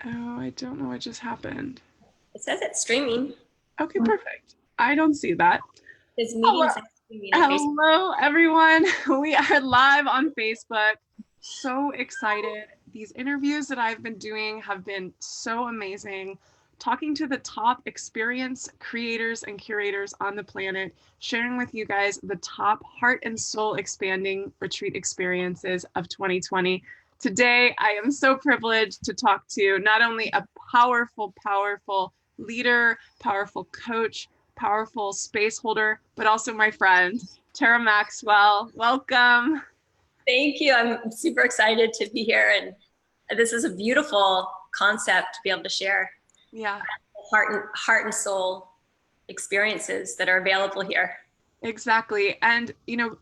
Oh, I don't know what just happened. It says it's streaming. Okay, perfect. I don't see that. His Hello, meetings are streaming on Facebook. hello, everyone. We are live on Facebook. So excited. These interviews that I've been doing have been so amazing. Talking to the top experience creators and curators on the planet, sharing with you guys the top heart and soul expanding retreat experiences of 2020. Today, I am so privileged to talk to not only a powerful leader, powerful coach, powerful space holder, but also my friend, Tera Maxwell. Welcome. Thank you. I'm super excited to be here. And this is a beautiful concept to be able to share Yeah, heart and soul experiences that are available here. exactly. And,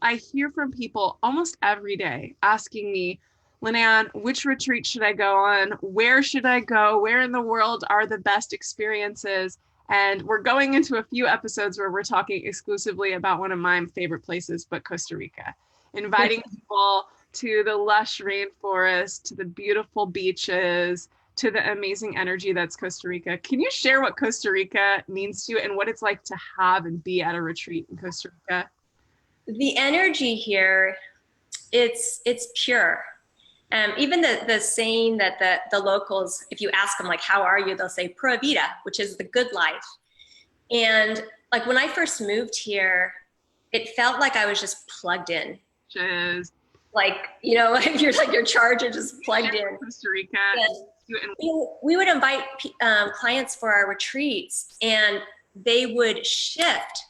I hear from people almost every day asking me, Lynan, which retreat should I go on? Where should I go? Where in the world are the best experiences? And we're going into a few episodes where we're talking exclusively about one of my favorite places, but Costa Rica, inviting people to the lush rainforest, to the beautiful beaches, to the amazing energy that's Costa Rica. Can you share what Costa Rica means to you and what it's like to have and be at a retreat in Costa Rica? The energy here, it's pure. Even the saying that the locals, if you ask them like, how are you? They'll say pura vida, which is the good life. And like when I first moved here, it felt like I was just plugged in. Cheers. Like, you're like your charger just plugged in. Costa Rica. And we would invite clients for our retreats, and they would shift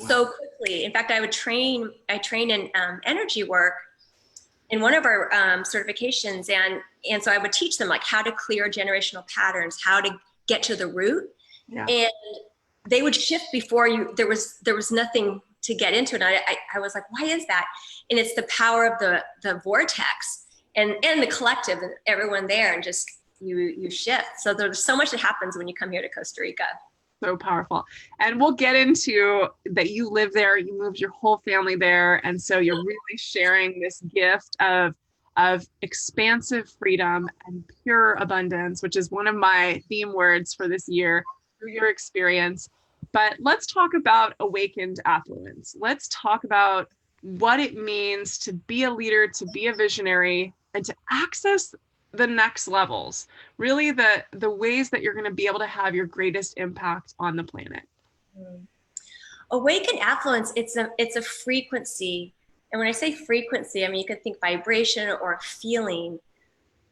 so quickly. In fact, I train in energy work in one of our certifications, and so I would teach them like how to clear generational patterns, how to get to the root, and they would shift before you. There was nothing to get into it. And I was like, why is that? And it's the power of the vortex and the collective and everyone there, and just you shift. So there's so much that happens when you come here to Costa Rica. So powerful. And we'll get into that. You live there, you moved your whole family there, and so you're really sharing this gift of expansive freedom and pure abundance, which is one of my theme words for this year through your experience. But let's talk about awakened affluence. Let's talk about what it means to be a leader, to be a visionary, and to access the next levels, really the ways that you're going to be able to have your greatest impact on the planet. Awakened affluence, it's a frequency. And when I say frequency, I mean, you can think vibration or feeling.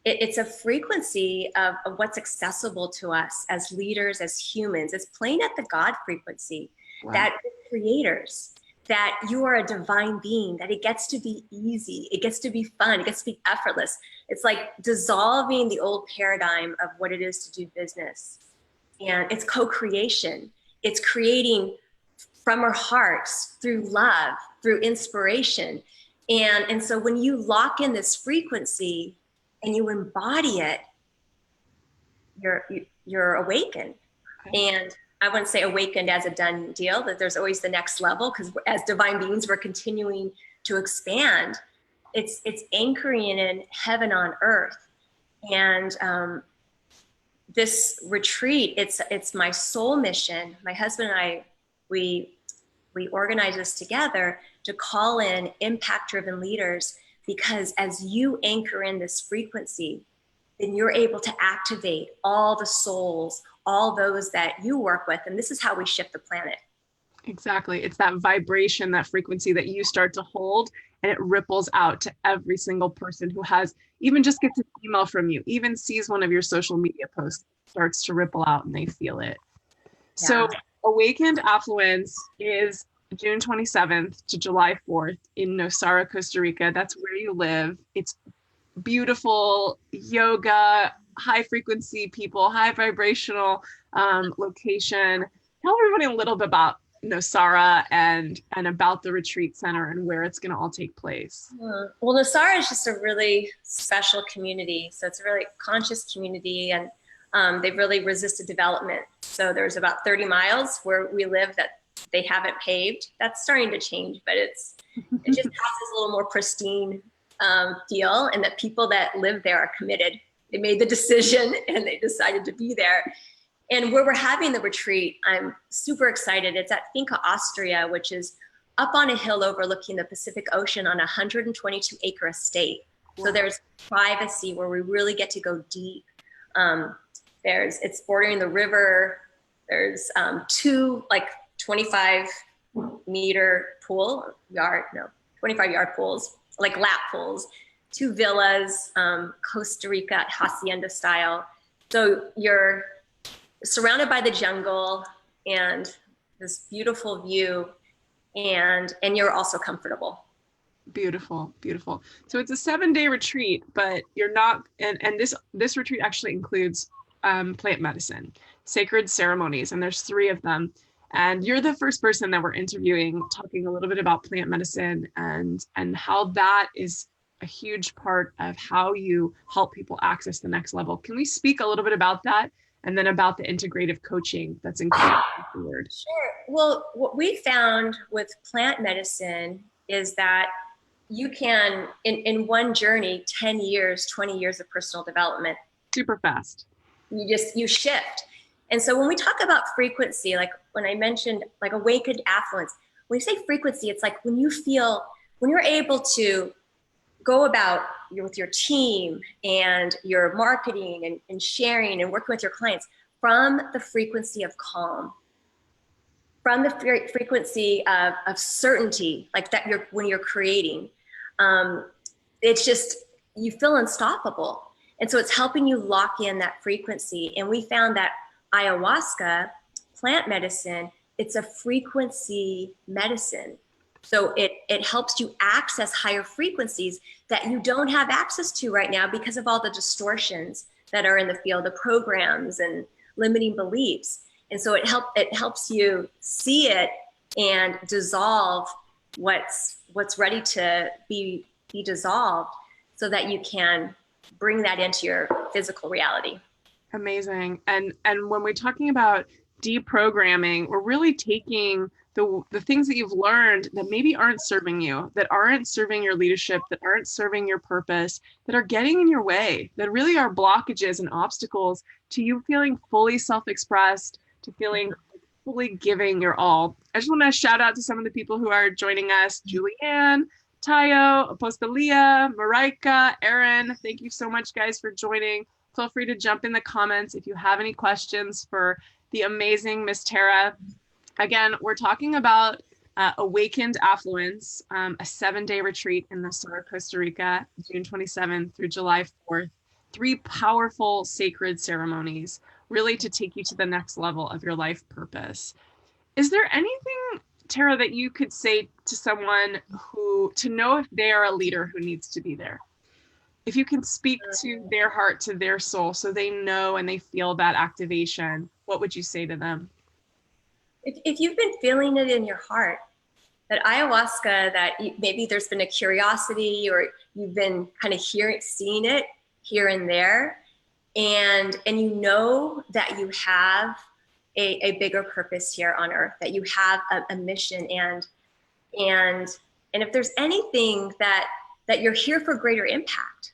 It's a frequency of what's accessible to us as leaders, as humans. It's playing at the God frequency. Wow. That creators, that you are a divine being, that it gets to be easy, it gets to be fun, it gets to be effortless. It's like dissolving the old paradigm of what it is to do business. And it's co-creation. It's creating from our hearts through love, through inspiration. And so when you lock in this frequency and you embody it, you're awakened. Okay. And I wouldn't say awakened as a done deal, that there's always the next level, because as divine beings, we're continuing to expand. It's anchoring in heaven on earth. And this retreat, it's my soul mission. My husband and I, we organize this together to call in impact-driven leaders, because as you anchor in this frequency, then you're able to activate all the souls, all those that you work with. And this is how we shift the planet. Exactly. It's that vibration, that frequency that you start to hold, and it ripples out to every single person who has, even just gets an email from you, even sees one of your social media posts, starts to ripple out and they feel it. Yeah. So Awakened Affluence is June 27th to July 4th in Nosara, Costa Rica. That's where you live. It's beautiful yoga, high frequency people, high vibrational location. Tell everybody a little bit about Nosara and about the retreat center and where it's going to all take place. Well, Nosara is just a really special community. So it's a really conscious community, and they've really resisted development. So there's about 30 miles where we live that they haven't paved. That's starting to change, but it just has this little more pristine deal, and that people that live there are committed. they made the decision and they decided to be there. And where we're having the retreat, I'm super excited. It's at Finca Austria, which is up on a hill overlooking the Pacific Ocean on a 122-acre estate. So there's privacy where we really get to go deep. It's bordering the river. There's 2 like 25-meter 25-yard pools, like lap pools, 2 villas, Costa Rica hacienda style. So you're surrounded by the jungle and this beautiful view, and you're also comfortable. Beautiful, beautiful. So it's a 7-day retreat, but you're not, and this retreat actually includes plant medicine, sacred ceremonies, and there's 3 of them. And you're the first person that we're interviewing, talking a little bit about plant medicine and how that is a huge part of how you help people access the next level. Can we speak a little bit about that? And then about the integrative coaching that's included afterward. Sure. Well, what we found with plant medicine is that you can, in one journey, 10 years, 20 years of personal development. Super fast. You shift. And so when we talk about frequency, like when I mentioned like awakened affluence, when we say frequency, it's like when you're able to go about with your team and your marketing and sharing and working with your clients from the frequency of calm, from the frequency of certainty, like that when you're creating, it's just, you feel unstoppable. And so it's helping you lock in that frequency. And we found that ayahuasca, plant medicine, it's a frequency medicine. So it helps you access higher frequencies that you don't have access to right now because of all the distortions that are in the field, the programs and limiting beliefs. And so it helps you see it and dissolve what's ready to be dissolved so that you can bring that into your physical reality. Amazing. And when we're talking about deprogramming, we're really taking the things that you've learned that maybe aren't serving you, that aren't serving your leadership, that aren't serving your purpose, that are getting in your way, that really are blockages and obstacles to you feeling fully self-expressed, to feeling fully giving your all. I just want to shout out to some of the people who are joining us: Julianne, Tayo, Apostolia, Marika, Erin. Thank you so much, guys, for joining. Feel free to jump in the comments if you have any questions for the amazing Miss Tera. Again, we're talking about Awakened Affluence, a 7-day retreat in Nosara, Costa Rica, June 27th through July 4th. 3 powerful sacred ceremonies, really to take you to the next level of your life purpose. Is there anything, Tera, that you could say to someone to know if they are a leader who needs to be there? If you can speak to their heart, to their soul, so they know and they feel that activation, what would you say to them? If you've been feeling it in your heart, that ayahuasca, that maybe there's been a curiosity or you've been kind of seeing it here and there, and you know that you have a bigger purpose here on earth, that you have a mission, and if there's anything that you're here for greater impact.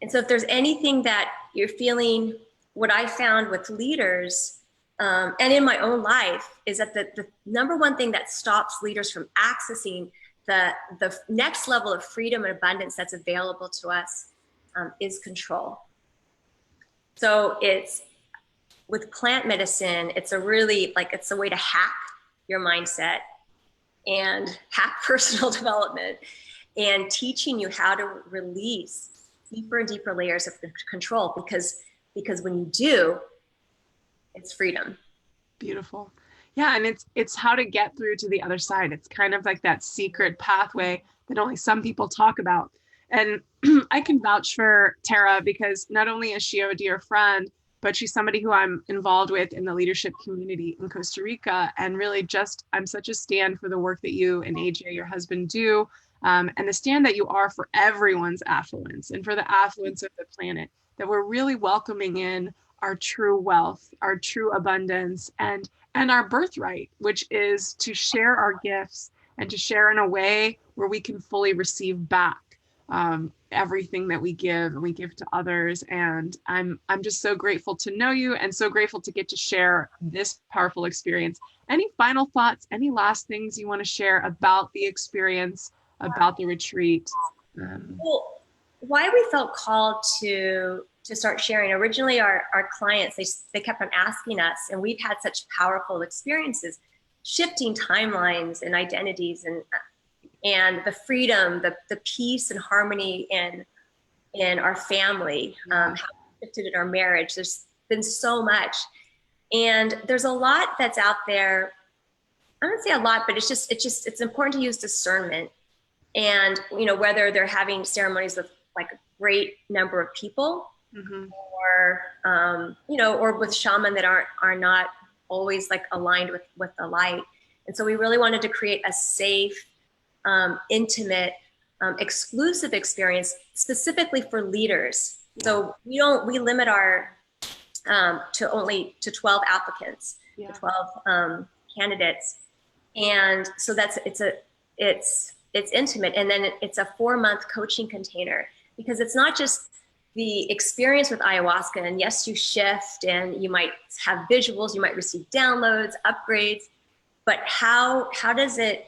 And so if there's anything that you're feeling, what I found with leaders and in my own life is that the number one thing that stops leaders from accessing the next level of freedom and abundance that's available to us is control. So it's with plant medicine, it's a way to hack your mindset and hack personal development, and teaching you how to release deeper and deeper layers of control, because when you do, it's freedom. Beautiful. Yeah, and it's how to get through to the other side. It's kind of like that secret pathway that only some people talk about. And I can vouch for Tera, because not only is she a dear friend, but she's somebody who I'm involved with in the leadership community in Costa Rica. And really I'm such a stand for the work that you and AJ, your husband, do. And the stand that you are for everyone's affluence and for the affluence of the planet, that we're really welcoming in our true wealth, our true abundance, and our birthright, which is to share our gifts and to share in a way where we can fully receive back. everything that we give and we give to others. And I'm just so grateful to know you and so grateful to get to share this powerful experience. Any final thoughts, any last things you want to share about the experience, about the retreat? Well, why we felt called to start sharing, originally our clients, they kept on asking us, and we've had such powerful experiences, shifting timelines and identities, and the freedom, the peace and harmony in our family, how it shifted in our marriage. There's been so much, and there's a lot that's out there. I don't say a lot, but it's important to use discernment. And, you know, whether they're having ceremonies with like a great number of people, or, you know, or with shaman that are not always like aligned with the light. And so we really wanted to create a safe, intimate, exclusive experience specifically for leaders. So we limit our, to 12 applicants, to 12 candidates. And so it's intimate. And then it's a 4-month coaching container, because it's not just the experience with ayahuasca. And yes, you shift and you might have visuals, you might receive downloads, upgrades, but how does it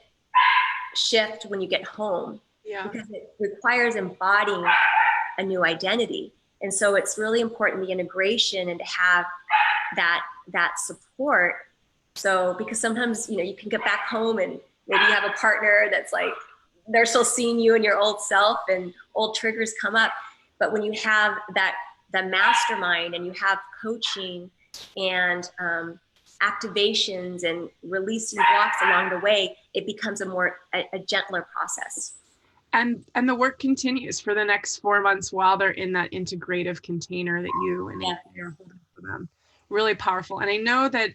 shift when you get home? Because it requires embodying a new identity. And so it's really important, the integration, and to have that support. So, because sometimes, you know, you can get back home and maybe you have a partner that's like, they're still seeing you in your old self and old triggers come up. But when you have the mastermind and you have coaching and activations and releasing blocks along the way, it becomes a gentler process. And the work continues for the next 4 months while they're in that integrative container that you and AgencyI are holding for them. Really powerful. And I know that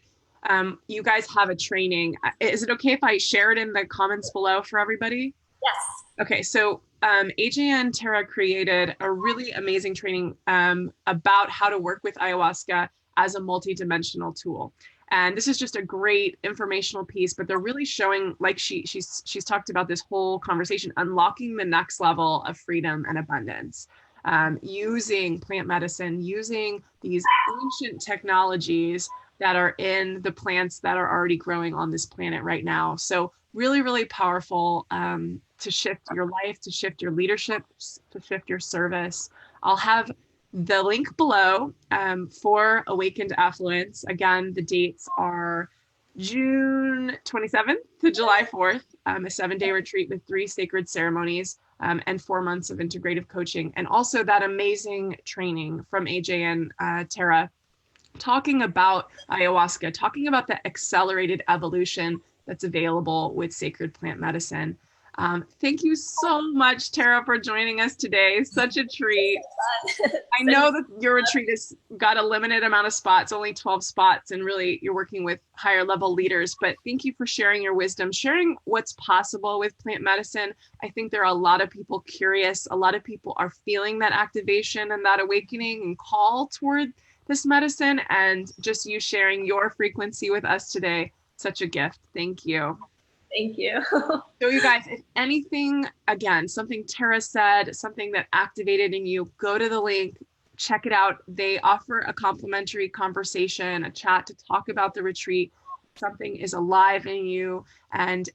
you guys have a training. Is it okay if I share it in the comments below for everybody? Yes. Okay, so AgencyI and Tera created a really amazing training about how to work with ayahuasca as a multidimensional tool. And this is just a great informational piece, but they're really showing, like she's talked about this whole conversation, unlocking the next level of freedom and abundance, using plant medicine, using these ancient technologies that are in the plants that are already growing on this planet right now. So really, really powerful to shift your life, to shift your leadership, to shift your service. I'll have the link below for Awakened Affluence. Again, the dates are June 27th to July 4th, a 7-day retreat with 3 sacred ceremonies and 4 months of integrative coaching. And also that amazing training from AgencyI and Tera, talking about ayahuasca, talking about the accelerated evolution that's available with sacred plant medicine. Thank you so much, Tera, for joining us today. Such a treat. I know that your retreat has got a limited amount of spots, only 12 spots, and really you're working with higher level leaders, but thank you for sharing your wisdom, sharing what's possible with plant medicine. I think there are a lot of people curious. A lot of people are feeling that activation and that awakening and call toward this medicine, and just you sharing your frequency with us today, such a gift. Thank you. Thank you. So you guys, if anything, again, something Tera said, something that activated in you, go to the link, check it out. They offer a complimentary conversation, a chat to talk about the retreat. Something is alive in you and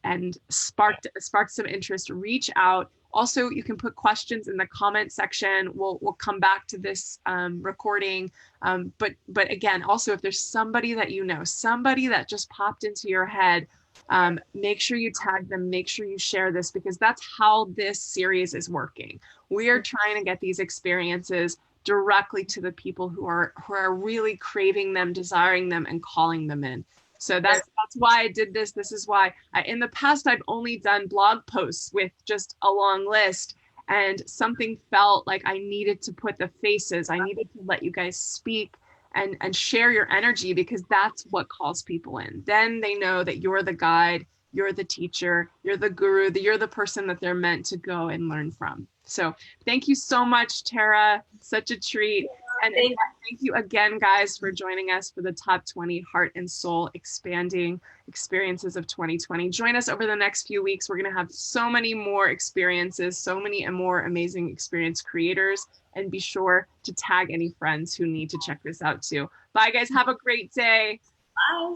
sparked some interest, reach out. Also, you can put questions in the comment section. We'll come back to this recording. But again, also, if there's somebody that you know, somebody that just popped into your head, make sure you tag them, make sure you share this, because that's how this series is working. We are trying to get these experiences directly to the people who are really craving them, desiring them, and calling them in. So that's why I did this. This is why in the past, I've only done blog posts with just a long list, and something felt like I needed to put the faces. I needed to let you guys speak and share your energy, because that's what calls people in. Then they know that you're the guide, you're the teacher, you're the guru, you're the person that they're meant to go and learn from. So thank you so much, Tera. Such a treat. And thank you again, guys, for joining us for the top 20 heart and soul expanding experiences of 2020. Join us over the next few weeks. We're going to have so many more experiences, so many more amazing experience creators, and be sure to tag any friends who need to check this out too. Bye, guys. Have a great day. Bye.